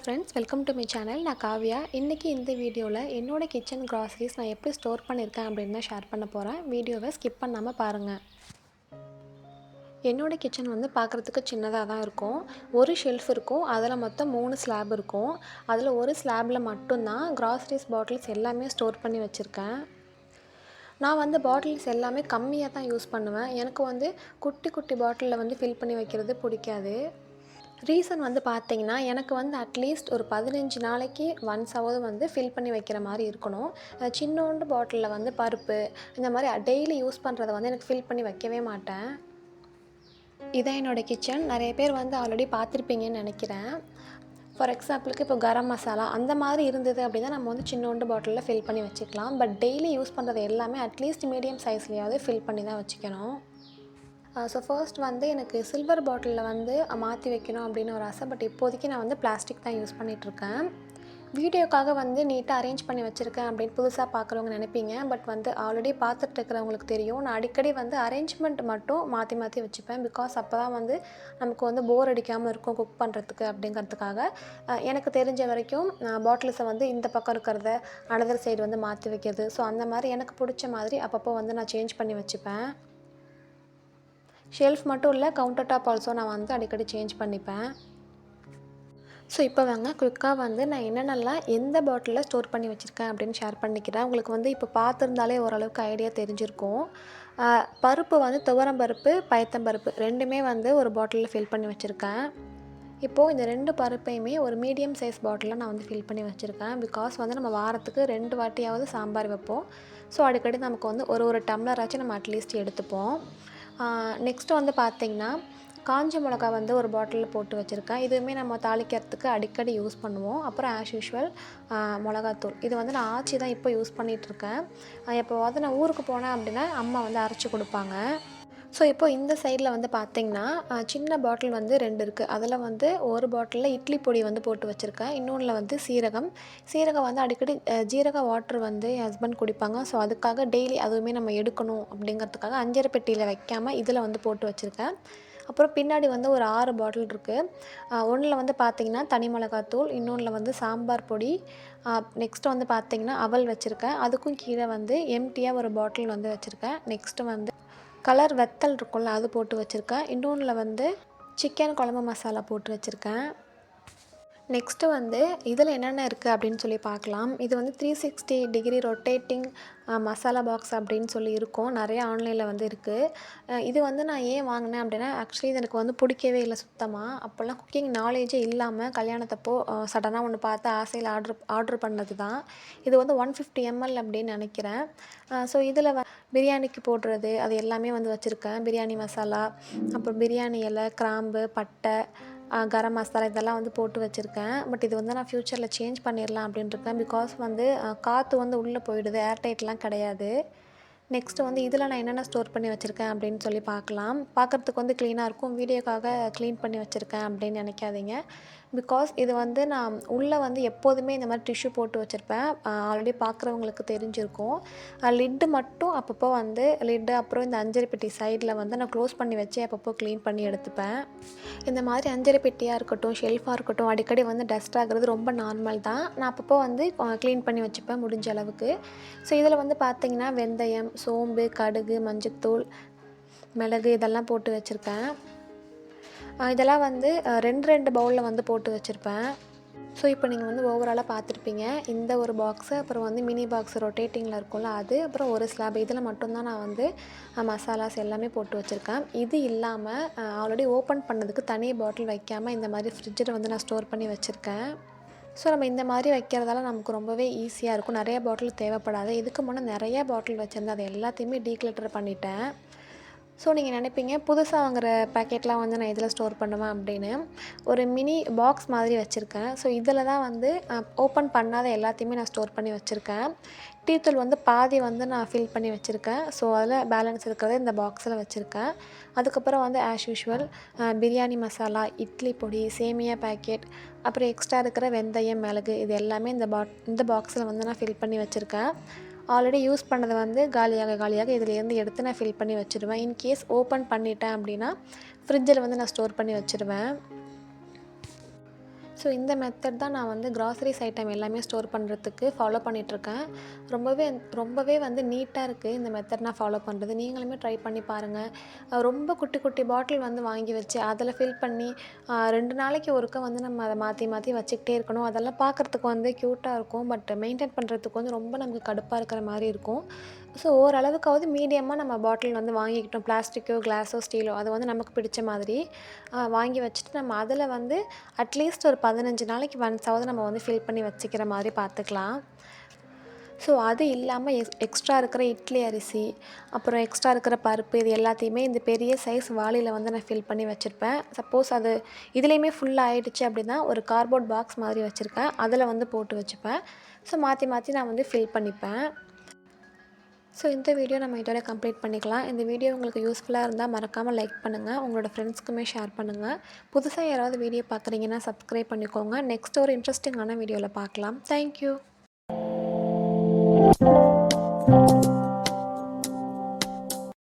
Friends, welcome to my channel. நான் காவ்யா. இன்றைக்கி இந்த வீடியோவில் என்னோடய கிச்சன் க்ராசரிஸ் நான் எப்படி ஸ்டோர் பண்ணியிருக்கேன் அப்படின்னு தான் ஷேர் பண்ண போகிறேன். வீடியோவை ஸ்கிப் பண்ணாமல் பாருங்கள். என்னோடய கிச்சன் வந்து பார்க்குறதுக்கு சின்னதாக தான் இருக்கும். ஒரு ஷெல்ஃப் இருக்கும். அதில் மொத்தம் 3 ஸ்லாப் இருக்கும். அதில் ஒரு ஸ்லாபில் மட்டும்தான் க்ராசரிஸ் பாட்டில்ஸ் எல்லாமே ஸ்டோர் பண்ணி வச்சுருக்கேன். நான் வந்து பாட்டில்ஸ் எல்லாமே கம்மியாக தான் யூஸ் பண்ணுவேன். எனக்கு வந்து குட்டி குட்டி பாட்டிலில் வந்து ஃபில் பண்ணி வைக்கிறது பிடிக்காது. ரீசன் வந்து பார்த்திங்கன்னா, எனக்கு வந்து அட்லீஸ்ட் ஒரு 15 நாளைக்கு ஒன்ஸாவது வந்து ஃபில் பண்ணி வைக்கிற மாதிரி இருக்கணும். சின்னோண்டு பாட்டிலில் வந்து பருப்பு இந்த மாதிரி டெய்லி யூஸ் பண்ணுறத வந்து எனக்கு ஃபில் பண்ணி வைக்கவே மாட்டேன். இதான் என்னோடய கிச்சன். நிறைய பேர் வந்து ஆல்ரெடி பார்த்துருப்பீங்கன்னு நினைக்கிறேன். ஃபார் எக்ஸாம்பிளுக்கு இப்போ கரம் மசாலா அந்த மாதிரி இருந்தது அப்படின்னா நம்ம வந்து சின்னோண்டு பாட்டிலில் ஃபில் பண்ணி வச்சுக்கலாம். பட் டெய்லி யூஸ் பண்ணுறது எல்லாமே அட்லீஸ்ட் மீடியம் சைஸ்லேயாவது ஃபில் பண்ணி தான் வச்சுக்கணும். ஸோ ஃபர்ஸ்ட் வந்து எனக்கு சில்வர் பாட்டிலில் வந்து மாற்றி வைக்கணும் அப்படின்னு ஒரு ஆசை. பட் இப்போதைக்கு நான் வந்து பிளாஸ்டிக் தான் யூஸ் பண்ணிகிட்ருக்கேன். வீடியோக்காக வந்து நீட்டாக அரேஞ்ச் பண்ணி வச்சுருக்கேன் அப்படின்னு புதுசாக பார்க்குறவங்க நினைப்பீங்க. பட் வந்து ஆல்ரெடி பார்த்துட்டு இருக்கிறவங்களுக்கு தெரியும். நான் அடிக்கடி வந்து அரேஞ்ச்மெண்ட் மட்டும் மாற்றி மாற்றி வச்சுப்பேன். பிகாஸ் அப்போ தான் வந்து நமக்கு வந்து போர் அடிக்காமல் இருக்கும் குக் பண்ணுறதுக்கு அப்படிங்கிறதுக்காக. எனக்கு தெரிஞ்ச வரைக்கும் பாட்டில்ஸை வந்து இந்த பக்கம் இருக்கிறத அனதர் சைடு வந்து மாற்றி வைக்கிறது. ஸோ அந்த மாதிரி எனக்கு பிடிச்ச மாதிரி அப்பப்போ வந்து நான் சேஞ்ச் பண்ணி வச்சுப்பேன். ஷெல்ஃப் மட்டும் இல்லை, கவுண்டர் டாப் ஆல்சோ நான் வந்து அடிக்கடி சேஞ்ச் பண்ணிப்பேன். ஸோ இப்போ வாங்க குயிக்காக வந்து நான் என்னென்னலாம் எந்த பாட்டிலில் ஸ்டோர் பண்ணி வச்சுருக்கேன் அப்படின்னு ஷேர் பண்ணிக்கிறேன். உங்களுக்கு வந்து இப்போ பார்த்துருந்தாலே ஓரளவுக்கு ஐடியா தெரிஞ்சிருக்கும். பருப்பு வந்து துவரம் பருப்பு, பயத்தம்பருப்பு ரெண்டுமே வந்து ஒரு பாட்டிலில் ஃபில் பண்ணி வச்சுருக்கேன். இப்போது இந்த 2 பருப்பையுமே ஒரு மீடியம் சைஸ் பாட்டிலில் நான் வந்து ஃபில் பண்ணி வச்சுருக்கேன். பிகாஸ் வந்து நம்ம வாரத்துக்கு 2 வாட்டியாவது சாம்பார் வைப்போம். ஸோ அடிக்கடி நமக்கு வந்து ஒரு டம்ளராச்சும் நம்ம அட்லீஸ்ட் எடுத்துப்போம். நெக்ஸ்ட்டு வந்து பார்த்திங்கன்னா, காஞ்ச மிளகா வந்து ஒரு பாட்டிலில் போட்டு வச்சுருக்கேன். இதுவுமே நம்ம தாளிக்கிறதுக்கு அடிக்கடி யூஸ் பண்ணுவோம். அப்புறம் ஆஸ் யூஷுவல் மிளகாத்தூள். இது வந்து நான் ஆச்சி தான் இப்போ யூஸ் பண்ணிகிட்ருக்கேன். எப்போவாவது நான் ஊருக்கு போனேன் அப்படின்னா அம்மா வந்து அரைச்சி கொடுப்பாங்க. ஸோ இப்போது இந்த சைடில் வந்து பார்த்திங்கன்னா, சின்ன பாட்டில் வந்து 2 இருக்குது. அதில் வந்து ஒரு பாட்டிலில் இட்லி பொடி வந்து போட்டு வச்சுருக்கேன். இன்னொன்றில் வந்து சீரகம் வந்து அடிக்கடி ஜீரக வாட்டர் வந்து என் ஹஸ்பண்ட் குடிப்பாங்க. ஸோ அதுக்காக டெய்லி அதுவுமே நம்ம எடுக்கணும் அப்படிங்கிறதுக்காக அஞ்சரை பெட்டியில் வைக்காமல் இதில் வந்து போட்டு வச்சுருக்கேன். அப்புறம் பின்னாடி வந்து ஒரு 6 பாட்டில் இருக்குது. ஒன்றில் வந்து பார்த்திங்கன்னா தனி மிளகாத்தூள், இன்னொன்றில் வந்து சாம்பார் பொடி, நெக்ஸ்ட்டு வந்து பார்த்திங்கன்னா அவல் வச்சுருக்கேன். அதுக்கும் கீழே வந்து எம்டியாக ஒரு பாட்டில் வந்து வச்சுருக்கேன். நெக்ஸ்ட்டு வந்து கலர் வெத்தல் இருக்கும்ல, அது போட்டு வச்சுருக்கேன். இன்னொன்றில் வந்து சிக்கன் குழம்பு மசாலா போட்டு வச்சுருக்கேன். நெக்ஸ்ட்டு வந்து இதில் என்னென்ன இருக்குது அப்படின்னு சொல்லி பார்க்கலாம். இது வந்து 360 டிகிரி ரொட்டேட்டிங் மசாலா பாக்ஸ் அப்படின்னு சொல்லி இருக்கும். நிறைய ஆன்லைனில் வந்து இருக்குது. இது வந்து நான் ஏன் வாங்கினேன் அப்படின்னா, ஆக்சுவலி இது எனக்கு வந்து பிடிக்கவே இல்லை சுத்தமாக. அப்போல்லாம் குக்கிங் நாலேஜே இல்லாமல் கல்யாணத்தப்போ சடனாக ஒன்று பார்த்து ஆசையில் ஆர்டர் பண்ணது தான். இது வந்து 150 ml அப்படின்னு நினைக்கிறேன். ஸோ இதில் பிரியாணிக்கு போடுறது அது எல்லாமே வந்து வச்சுருக்கேன். பிரியாணி மசாலா, அப்புறம் பிரியாணி இலை, கிராம்பு, பட்டை, கரம் மசாலா இதெல்லாம் வந்து போட்டு வச்சுருக்கேன். பட் இது வந்து நான் ஃப்யூச்சரில் சேஞ்ச் பண்ணிடலாம் அப்படின்ட்டுருக்கேன். பிகாஸ் வந்து காற்று வந்து உள்ளே போயிடுது, ஏர்டைட்லாம் கிடையாது. நெக்ஸ்ட்டு வந்து இதில் நான் என்னென்ன ஸ்டோர் பண்ணி வச்சுருக்கேன் அப்படின்னு சொல்லி பார்க்கலாம். பார்க்குறதுக்கு வந்து க்ளீனாக இருக்கும். வீடியோக்காக க்ளீன் பண்ணி வச்சுருக்கேன் அப்படின்னு நினைக்காதீங்க. பிகாஸ் இது வந்து நான் உள்ளே வந்து எப்போதுமே இந்த மாதிரி டிஷ்யூ போட்டு வச்சுருப்பேன். ஆல்ரெடி பார்க்குறவங்களுக்கு தெரிஞ்சிருக்கும். லிட்டு மட்டும் அப்பப்போ வந்து லிட்டு அப்புறம் இந்த அஞ்சரை பெட்டி சைடில் வந்து நான் க்ளோஸ் பண்ணி வச்சு அப்பப்போ க்ளீன் பண்ணி எடுத்துப்பேன். இந்த மாதிரி அஞ்சரை பெட்டியாக இருக்கட்டும், ஷெல்ஃபாக இருக்கட்டும், அடிக்கடி வந்து டஸ்ட் ஆகிறது ரொம்ப நார்மல் தான். நான் அப்பப்போ வந்து க்ளீன் பண்ணி வச்சுப்பேன் முடிஞ்ச அளவுக்கு. ஸோ இதில் வந்து பார்த்திங்கன்னா வெந்தயம், சோம்பு, கடுகு, மஞ்சத்தூள், மிளகு இதெல்லாம் போட்டு வச்சுருக்கேன். இதெல்லாம் வந்து 2 பவுலில் வந்து போட்டு வச்சுருப்பேன். ஸோ இப்போ நீங்கள் வந்து ஓவராலாக பார்த்துருப்பீங்க. இந்த ஒரு பாக்ஸு, அப்புறம் வந்து மினி பாக்ஸ் ரொட்டேட்டிங்கில் இருக்கும்ல அது, அப்புறம் ஒரு ஸ்லாப் இதில் மட்டும்தான் நான் வந்து மசாலாஸ் எல்லாமே போட்டு வச்சுருக்கேன். இது இல்லாமல் ஆல்ரெடி ஓப்பன் பண்ணதுக்கு தனி பாட்டில் வைக்காமல் இந்த மாதிரி ஃப்ரிட்ஜில் வந்து நான் ஸ்டோர் பண்ணி வச்சுருக்கேன். ஸோ நம்ம இந்த மாதிரி வைக்கிறதால நமக்கு ரொம்பவே ஈஸியாக இருக்கும். நிறைய பாட்டில் தேவைப்படாது. இதுக்கு முன்னே நிறைய பாட்டில் வச்சுருந்தேன். அது எல்லாத்தையுமே டீக்ளட்டர் பண்ணிட்டேன். ஸோ நீங்கள் நினைப்பீங்க புதுசாக வாங்குகிற பேக்கெட்லாம் வந்து நான் இதில் ஸ்டோர் பண்ணுவேன் அப்படின்னு. ஒரு மினி பாக்ஸ் மாதிரி வச்சுருக்கேன். ஸோ இதில் தான் வந்து ஓப்பன் பண்ணாத எல்லாத்தையுமே நான் ஸ்டோர் பண்ணி வச்சுருக்கேன். டீத்தூள் வந்து பாதி வந்து நான் ஃபில் பண்ணி வச்சுருக்கேன். ஸோ அதில் பேலன்ஸ் இருக்கிறத இந்த பாக்ஸில் வச்சுருக்கேன். அதுக்கப்புறம் வந்து ஆஸ் யூஷுவல் பிரியாணி மசாலா, இட்லி பொடி, சேமியா பேக்கெட், அப்புறம் எக்ஸ்ட்ரா இருக்கிற வெந்தயம், மிளகு இது எல்லாமே இந்த பாக்ஸில் வந்து நான் ஃபில் பண்ணி வச்சுருக்கேன். ஆல்ரெடி யூஸ் பண்ணதை வந்து காலியாக இதிலேருந்து எடுத்து நான் ஃபில் பண்ணி வச்சுருவேன். இன்கேஸ் ஓப்பன் பண்ணிட்டேன் அப்படின்னா ஃப்ரிட்ஜில் வந்து நான் ஸ்டோர் பண்ணி வச்சுருவேன். ஸோ இந்த மெத்தட் தான் நான் வந்து கிராசரிஸ் ஐட்டம் எல்லாமே ஸ்டோர் பண்ணுறதுக்கு ஃபாலோ பண்ணிகிட்ருக்கேன். ரொம்பவே ரொம்பவே வந்து நீட்டாக இருக்குது இந்த மெத்தட் நான் ஃபாலோ பண்ணுறது. நீங்களுமே ட்ரை பண்ணி பாருங்கள். ரொம்ப குட்டி குட்டி பாட்டில் வந்து வாங்கி வச்சு அதில் ஃபில் பண்ணி 2 நாளைக்கு ஒருக்கா வந்து நம்ம அதை மாற்றி மாற்றி வச்சுக்கிட்டே இருக்கணும். அதெல்லாம் பார்க்குறதுக்கு வந்து க்யூட்டாக இருக்கும். பட் மெயின்டைன் பண்ணுறதுக்கு வந்து ரொம்ப நமக்கு கடுப்பாக இருக்கிற மாதிரி இருக்கும். ஸோ ஓரளவுக்காவது மீடியமாக நம்ம பாட்டில் வந்து வாங்கிக்கிட்டோம். பிளாஸ்டிக்கோ, கிளாஸோ, ஸ்டீலோ அது வந்து நமக்கு பிடிச்ச மாதிரி வாங்கி வச்சுட்டு நம்ம அதில் வந்து அட்லீஸ்ட் ஒரு 15 நாளைக்கு ஒன்ஸாவது நம்ம வந்து ஃபில் பண்ணி வச்சுக்கிற மாதிரி பார்த்துக்கலாம். ஸோ அது இல்லாமல் எக்ஸ்ட்ரா இருக்கிற இட்லி அரிசி, அப்புறம் எக்ஸ்ட்ரா இருக்கிற பருப்பு இது எல்லாத்தையுமே இந்த பெரிய சைஸ் வாளியில் வந்து நான் ஃபில் பண்ணி வச்சுருப்பேன். சப்போஸ் அது இதுலேயுமே ஃபுல் ஆகிடுச்சு அப்படின்னா ஒரு கார்ட்போர்ட் பாக்ஸ் மாதிரி வச்சுருக்கேன். அதில் வந்து போட்டு வச்சுப்பேன். ஸோ மாற்றி மாற்றி நான் வந்து ஃபில் பண்ணிப்பேன். ஸோ இந்த வீடியோ நம்ம இதோட கம்ப்ளீட் பண்ணிக்கலாம். இந்த வீடியோ உங்களுக்கு யூஸ்ஃபுல்லாக இருந்தால் மறக்காமல் லைக் பண்ணுங்கள். உங்களோட ஃப்ரெண்ட்ஸ்க்குமே ஷேர் பண்ணுங்கள். புதுசாக யாராவது வீடியோ பார்க்குறீங்கன்னா சப்ஸ்கிரைப் பண்ணிக்கோங்க. நெக்ஸ்ட் ஒரு இன்ட்ரெஸ்டிங்கான வீடியோவில் பார்க்கலாம். தேங்க்யூ.